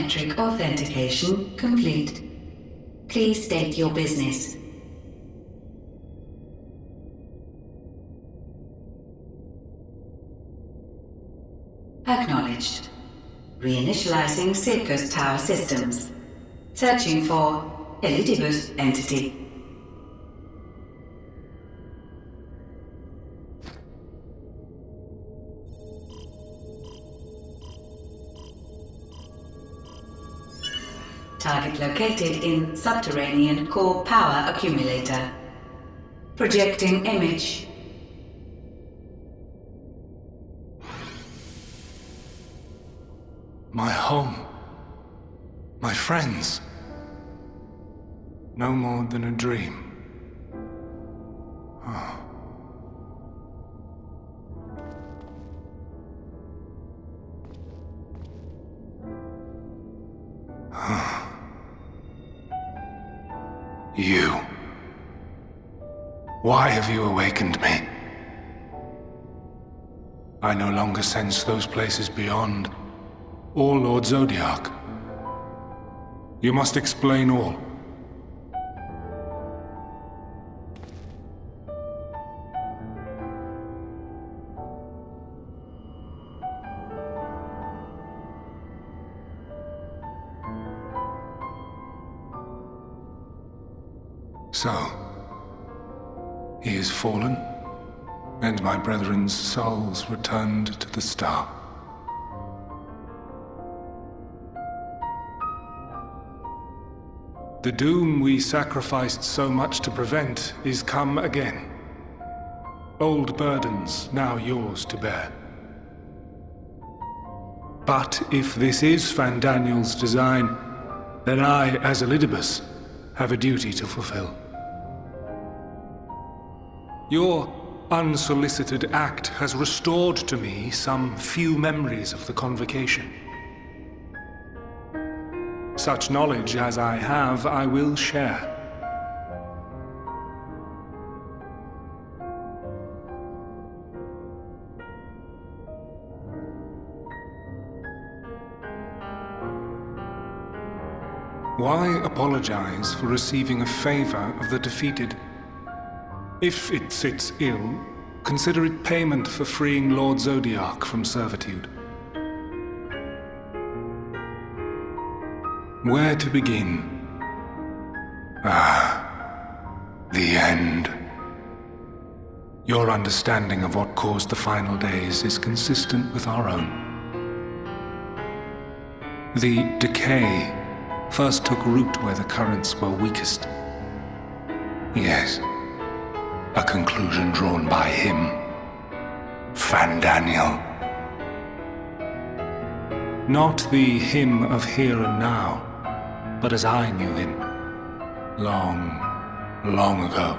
biometric authentication complete. Please state your business. Acknowledged. Reinitializing Circus Tower systems. Searching for Elidibus entity. Target located in subterranean core power accumulator. Projecting image. My home. My friends. No more than a dream. Oh. You. Why have you awakened me? I no longer sense those places beyond, or Lord Zodiac. You must explain all. So, he is fallen, and my brethren's souls returned to the star. The doom we sacrificed so much to prevent is come again. Old burdens now yours to bear. But if this is Fandaniel's design, then I, as Elidibus, have a duty to fulfill. Your unsolicited act has restored to me some few memories of the convocation. Such knowledge as I have, I will share. Why apologize for receiving a favor of the defeated? If it sits ill, consider it payment for freeing Lord Zodiac from servitude. Where to begin? The end. Your understanding of what caused the final days is consistent with our own. The decay first took root where the currents were weakest. Yes, a conclusion drawn by him, Fandaniel. Not the him of here and now, but as I knew him, long, long ago.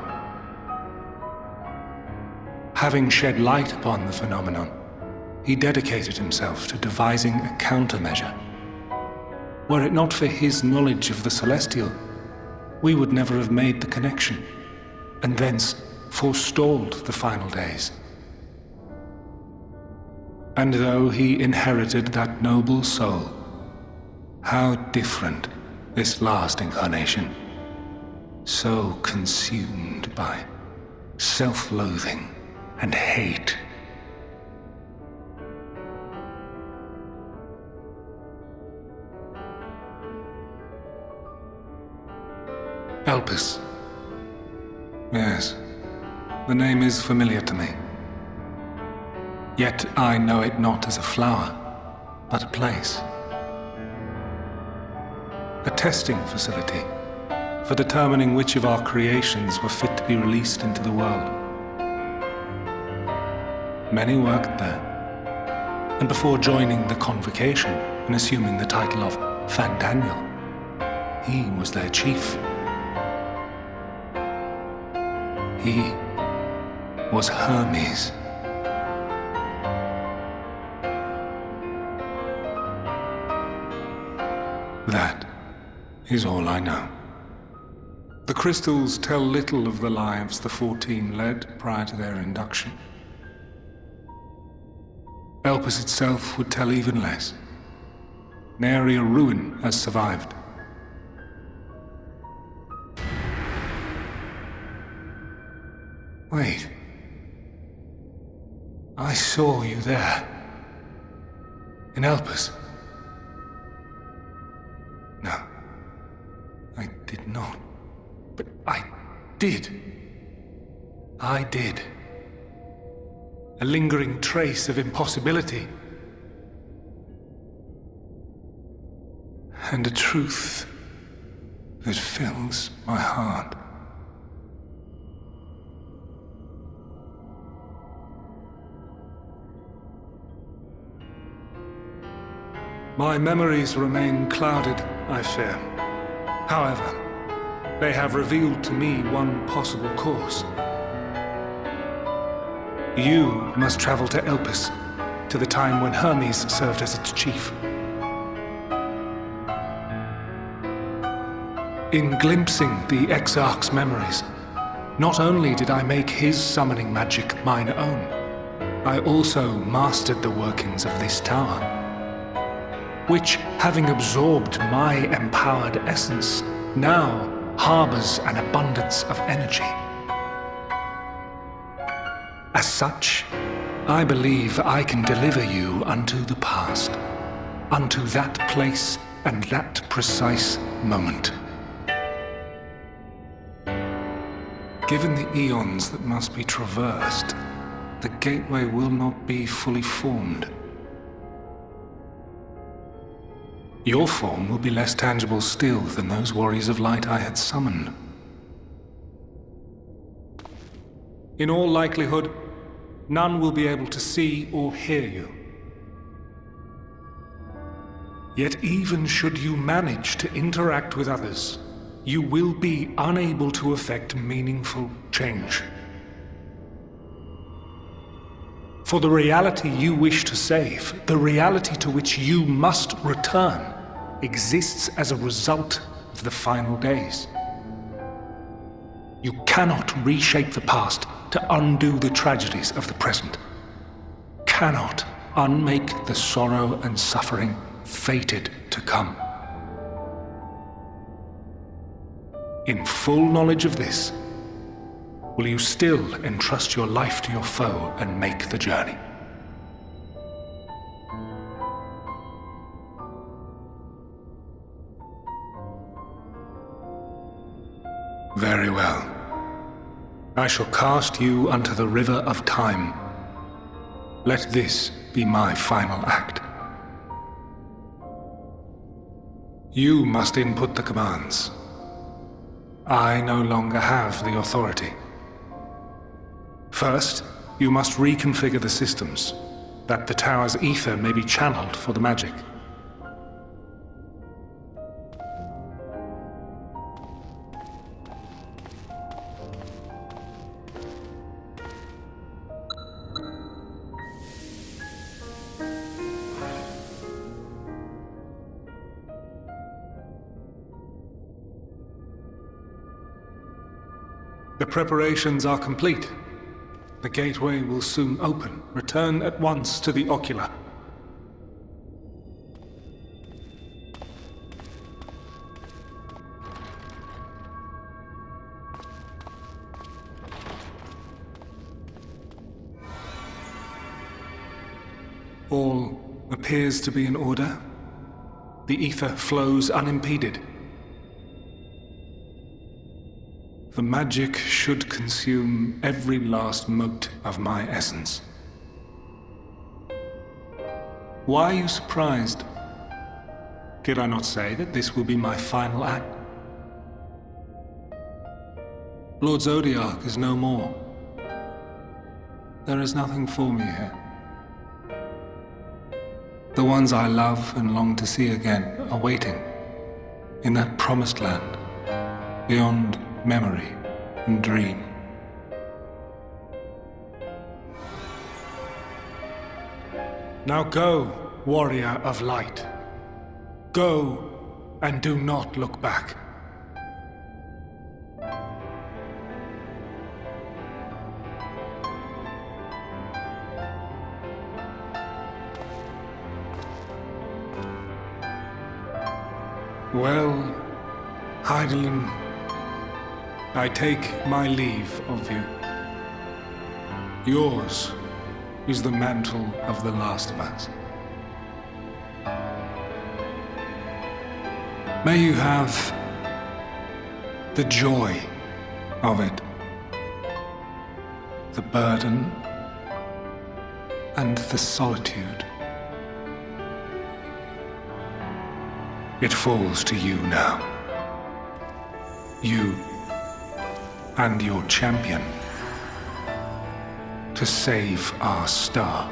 Having shed light upon the phenomenon, he dedicated himself to devising a countermeasure. Were it not for his knowledge of the Celestial, we would never have made the connection, and thence forestalled the final days. And though he inherited that noble soul, how different this last incarnation, so consumed by self-loathing and hate. Elpis. Yes, the name is familiar to me. Yet I know it not as a flower, but a place. A testing facility for determining which of our creations were fit to be released into the world. Many worked there, and before joining the convocation and assuming the title of Fandaniel, he was their chief. He was Hermes. That is all I know. The crystals tell little of the lives the 14 led prior to their induction. Elpis itself would tell even less. Nary a ruin has survived. Wait. I saw you there. In Elpis. No. I did not. But I did. I did. A lingering trace of impossibility. And a truth that fills my heart. My memories remain clouded, I fear. However, they have revealed to me one possible course. You must travel to Elpis, to the time when Hermes served as its chief. In glimpsing the Exarch's memories, not only did I make his summoning magic mine own, I also mastered the workings of this tower, which, having absorbed my empowered essence, now harbors an abundance of energy. As such, I believe I can deliver you unto the past, unto that place and that precise moment. Given the eons that must be traversed, the gateway will not be fully formed. Your form will be less tangible still than those warriors of light I had summoned. In all likelihood, none will be able to see or hear you. Yet even should you manage to interact with others, you will be unable to effect meaningful change. For the reality you wish to save, the reality to which you must return, exists as a result of the final days. You cannot reshape the past to undo the tragedies of the present. Cannot unmake the sorrow and suffering fated to come. In full knowledge of this, will you still entrust your life to your foe and make the journey? Very well. I shall cast you unto the river of time. Let this be my final act. You must input the commands. I no longer have the authority. First, you must reconfigure the systems, that the tower's ether may be channeled for the magic. The preparations are complete. The gateway will soon open. Return at once to the ocular. All appears to be in order. The ether flows unimpeded. The magic should consume every last mote of my essence. Why are you surprised? Did I not say that this will be my final act? Lord Zodiac is no more. There is nothing for me here. The ones I love and long to see again are waiting, in that promised land, beyond memory and dream. Now go, warrior of light. Go, and do not look back. Well, Heidelin, I take my leave of you. Yours is the mantle of the last of us. May you have the joy of it, the burden and the solitude. It falls to you now. You and your champion to save our star.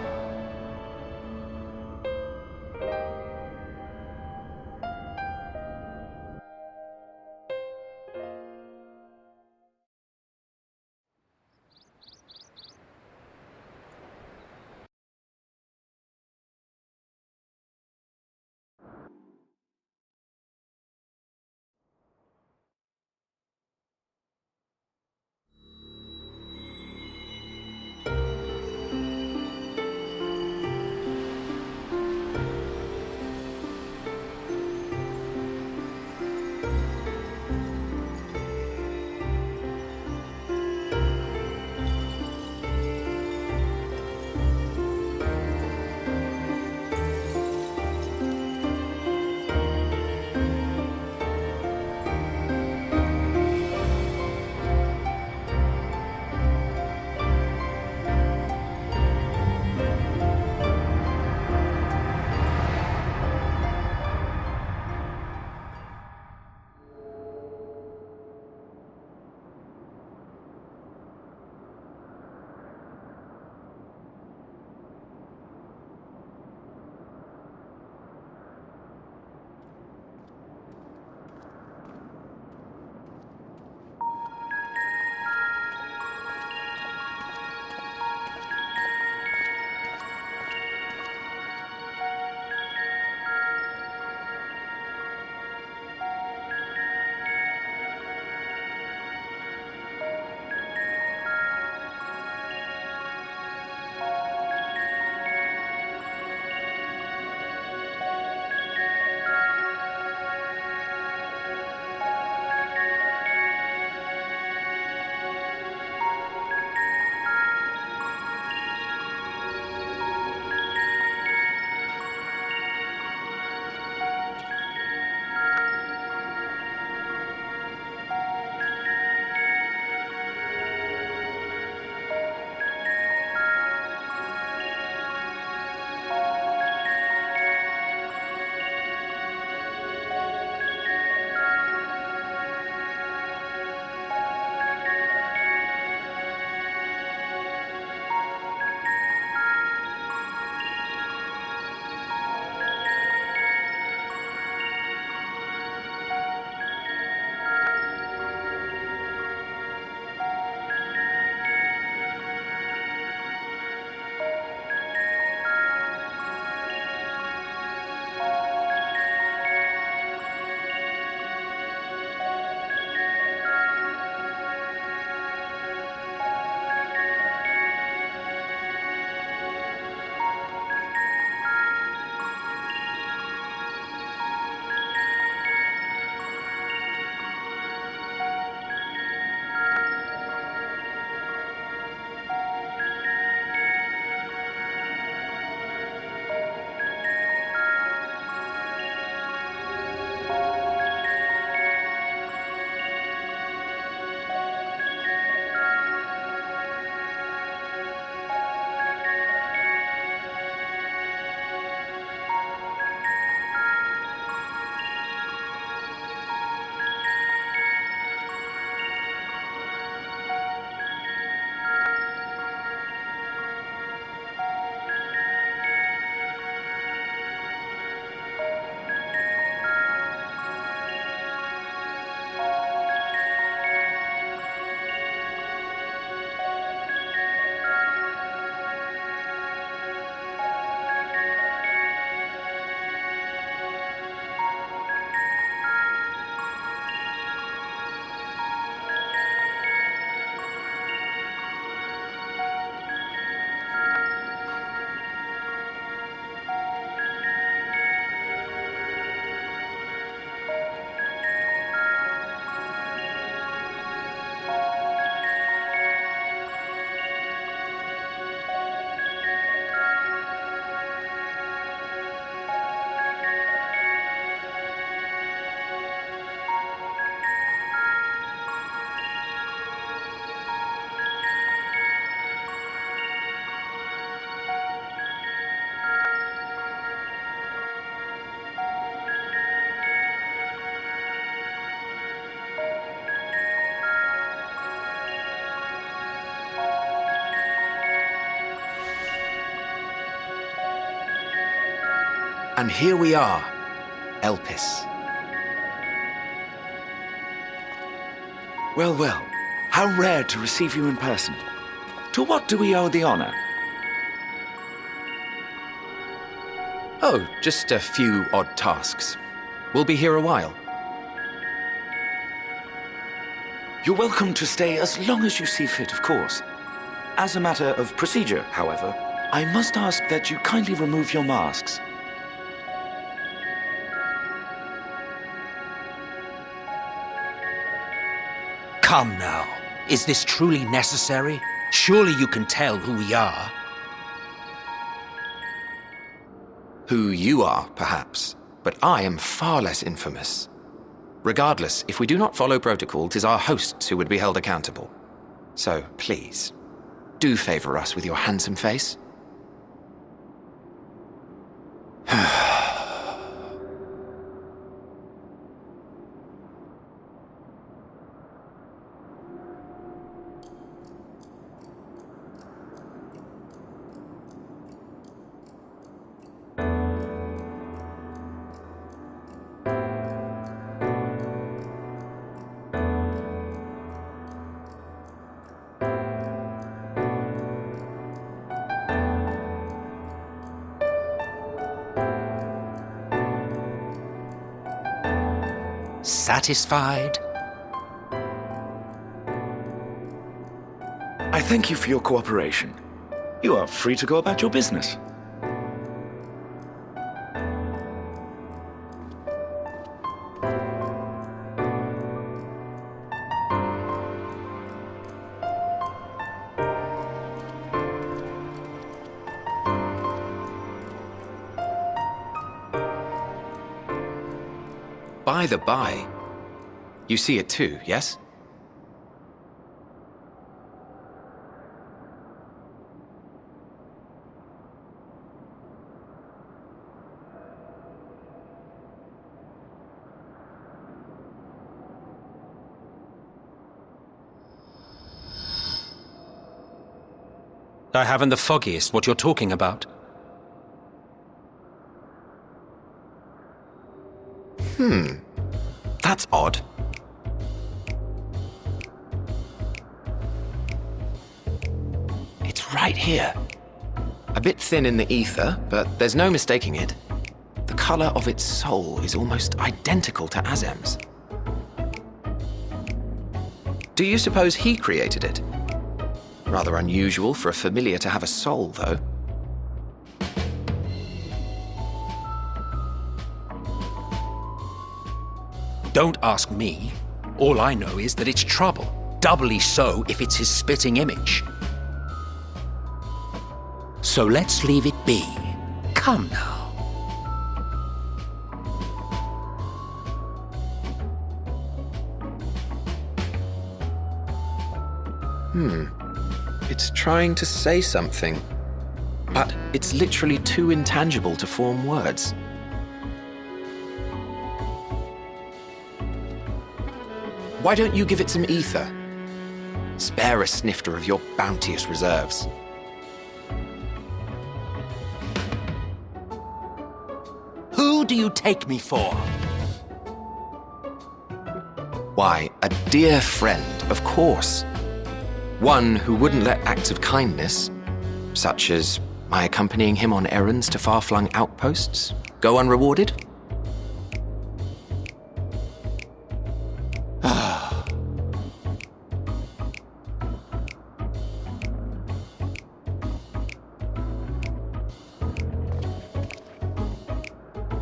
And here we are, Elpis. Well, well, how rare to receive you in person. To what do we owe the honor? Oh, just a few odd tasks. We'll be here a while. You're welcome to stay as long as you see fit, of course. As a matter of procedure, however, I must ask that you kindly remove your masks. Come now. Is this truly necessary? Surely you can tell who we are. Who you are, perhaps, but I am far less infamous. Regardless, if we do not follow protocol, 'tis our hosts who would be held accountable. So, please, do favor us with your handsome face. Satisfied? I thank you for your cooperation. You are free to go about your business. By the by, you see it too, yes? I haven't the foggiest what you're talking about. That's odd. It's right here. A bit thin in the ether, but there's no mistaking it. The color of its soul is almost identical to Azem's. Do you suppose he created it? Rather unusual for a familiar to have a soul, though. Don't ask me. All I know is that it's trouble. Doubly so if it's his spitting image. So let's leave it be. Come now. It's trying to say something, but it's literally too intangible to form words. Why don't you give it some ether? Spare a snifter of your bounteous reserves. Who do you take me for? Why, a dear friend, of course. One who wouldn't let acts of kindness, such as my accompanying him on errands to far-flung outposts, go unrewarded?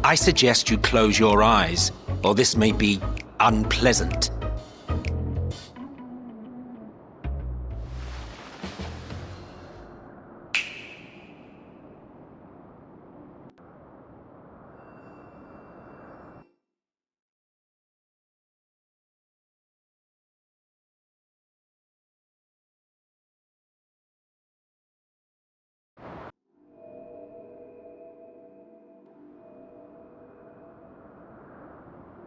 I suggest you close your eyes, or this may be unpleasant.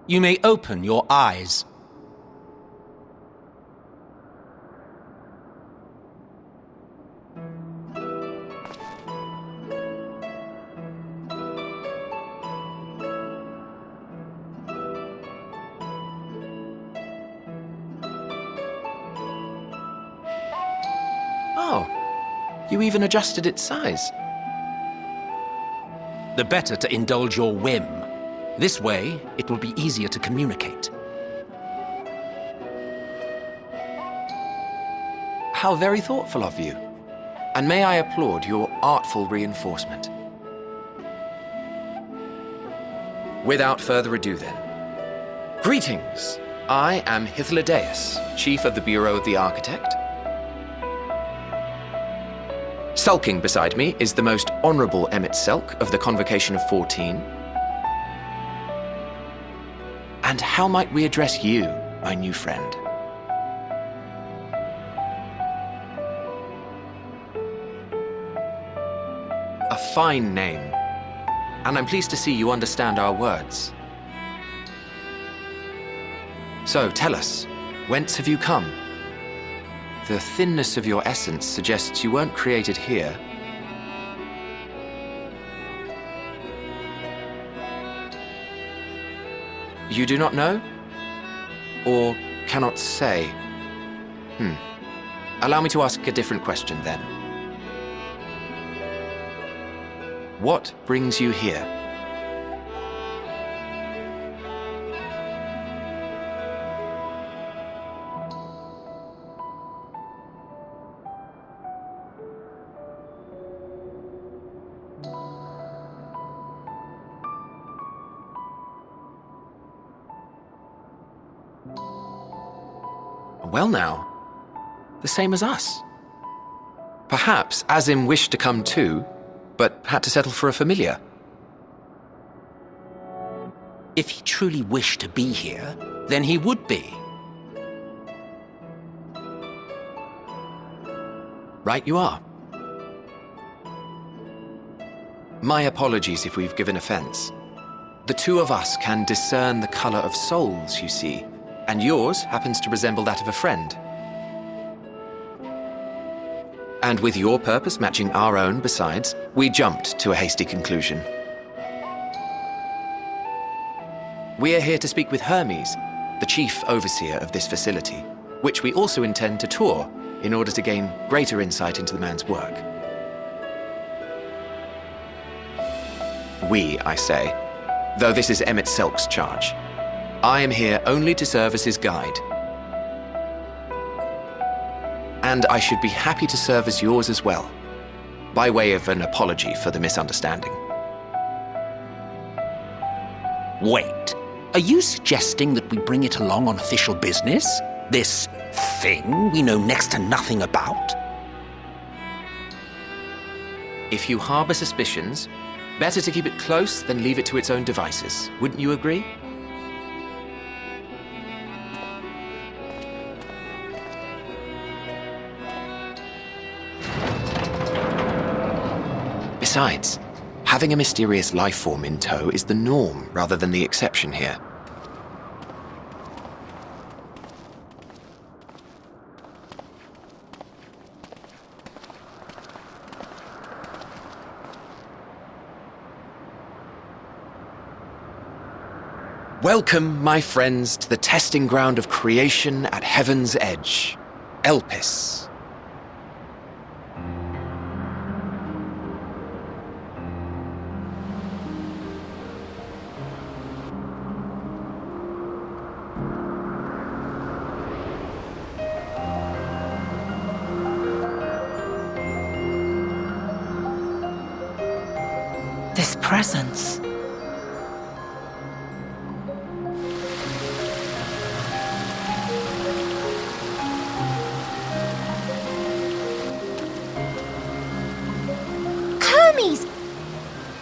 You may open your eyes. Oh, you even adjusted its size. The better to indulge your whim. This way, it will be easier to communicate. How very thoughtful of you. And may I applaud your artful reinforcement. Without further ado then. Greetings! I am Hythlodaeus, Chief of the Bureau of the Architect. Sulking beside me is the most honorable Emmett Selk of the Convocation of 14. And how might we address you, my new friend? A fine name. And I'm pleased to see you understand our words. So, tell us, whence have you come? The thinness of your essence suggests you weren't created here. You do not know? Or cannot say? Allow me to ask a different question then. What brings you here? Well now, the same as us. Perhaps Azim wished to come too, but had to settle for a familiar. If he truly wished to be here, then he would be. Right you are. My apologies if we've given offense. The two of us can discern the color of souls, you see, and yours happens to resemble that of a friend. And with your purpose matching our own besides, we jumped to a hasty conclusion. We are here to speak with Hermes, the chief overseer of this facility, which we also intend to tour in order to gain greater insight into the man's work. We, I say, though this is Emmett Selk's charge. I am here only to serve as his guide. And I should be happy to serve as yours as well, by way of an apology for the misunderstanding. Wait, are you suggesting that we bring it along on official business? This thing we know next to nothing about? If you harbor suspicions, better to keep it close than leave it to its own devices. Wouldn't you agree? Besides, having a mysterious life form in tow is the norm rather than the exception here. Welcome, my friends, to the testing ground of creation at Heaven's Edge, Elpis. This presence. Hermes!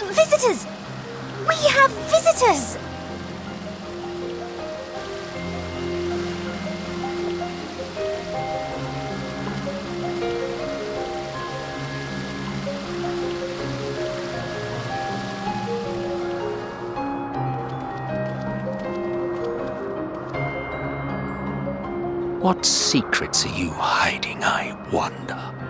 Visitors! We have visitors! What secrets are you hiding, I wonder?